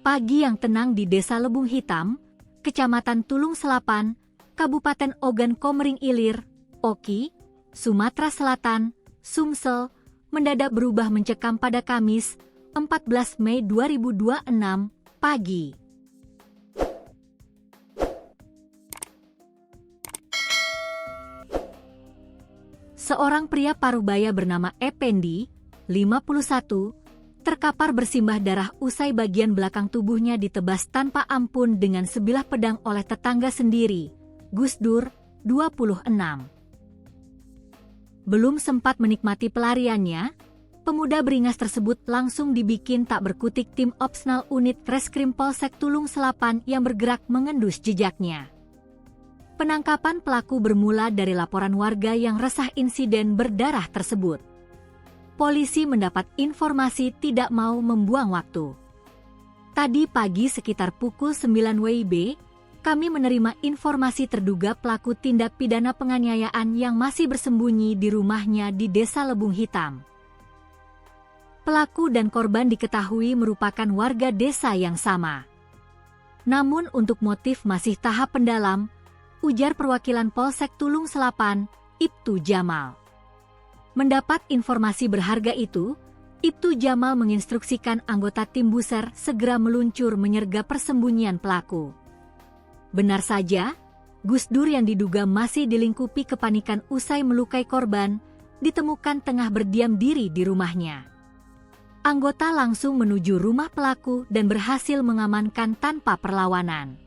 Pagi yang tenang di Desa Lebung Hitam, Kecamatan Tulung Selapan, Kabupaten Ogan Komering Ilir, Oki, Sumatera Selatan, Sumsel, mendadak berubah mencekam pada Kamis, 14 Mei 2026, pagi. Seorang pria parubaya bernama Ependi, 51, terkapar bersimbah darah usai bagian belakang tubuhnya ditebas tanpa ampun dengan sebilah pedang oleh tetangga sendiri, Gusdur, 26. Belum sempat menikmati pelariannya, pemuda beringas tersebut langsung dibikin tak berkutik tim Opsnal Unit Reskrim Polsek Tulung Selapan yang bergerak mengendus jejaknya. Penangkapan pelaku bermula dari laporan warga yang resah insiden berdarah tersebut. Polisi mendapat informasi tidak mau membuang waktu. Tadi pagi sekitar pukul 9 WIB, kami menerima informasi terduga pelaku tindak pidana penganiayaan yang masih bersembunyi di rumahnya di Desa Lebung Hitam. Pelaku dan korban diketahui merupakan warga desa yang sama. Namun untuk motif masih tahap pendalam, ujar perwakilan Polsek Tulung Selapan, Ibtu Jamal. Mendapat informasi berharga itu, Ibtu Jamal menginstruksikan anggota tim Buser segera meluncur menyergap persembunyian pelaku. Benar saja, Gusdur yang diduga masih dilingkupi kepanikan usai melukai korban, ditemukan tengah berdiam diri di rumahnya. Anggota langsung menuju rumah pelaku dan berhasil mengamankan tanpa perlawanan.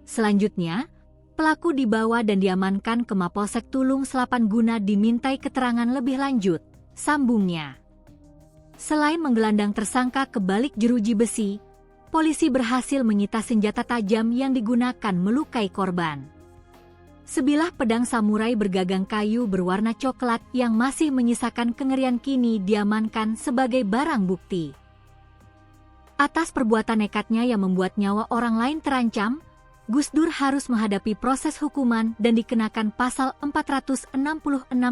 Selanjutnya, pelaku dibawa dan diamankan ke Mapolsek Tulung Selapan guna dimintai keterangan lebih lanjut, sambungnya. Selain menggelandang tersangka ke balik jeruji besi, polisi berhasil menyita senjata tajam yang digunakan melukai korban. Sebilah pedang samurai bergagang kayu berwarna coklat yang masih menyisakan kengerian kini diamankan sebagai barang bukti. Atas perbuatan nekatnya yang membuat nyawa orang lain terancam, Gusdur harus menghadapi proses hukuman dan dikenakan pasal 466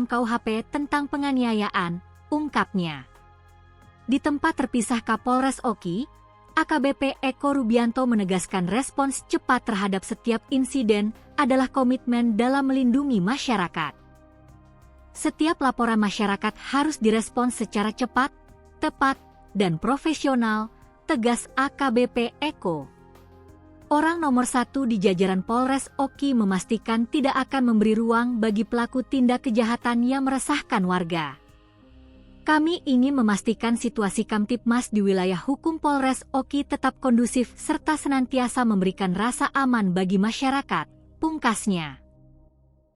KUHP tentang penganiayaan, ungkapnya. Di tempat terpisah Kapolres Oki, AKBP Eko Rubianto menegaskan respons cepat terhadap setiap insiden adalah komitmen dalam melindungi masyarakat. Setiap laporan masyarakat harus direspons secara cepat, tepat, dan profesional, tegas AKBP Eko. Orang nomor 1 di jajaran Polres Oki memastikan tidak akan memberi ruang bagi pelaku tindak kejahatan yang meresahkan warga. Kami ingin memastikan situasi Kamtipmas di wilayah hukum Polres Oki tetap kondusif serta senantiasa memberikan rasa aman bagi masyarakat, pungkasnya.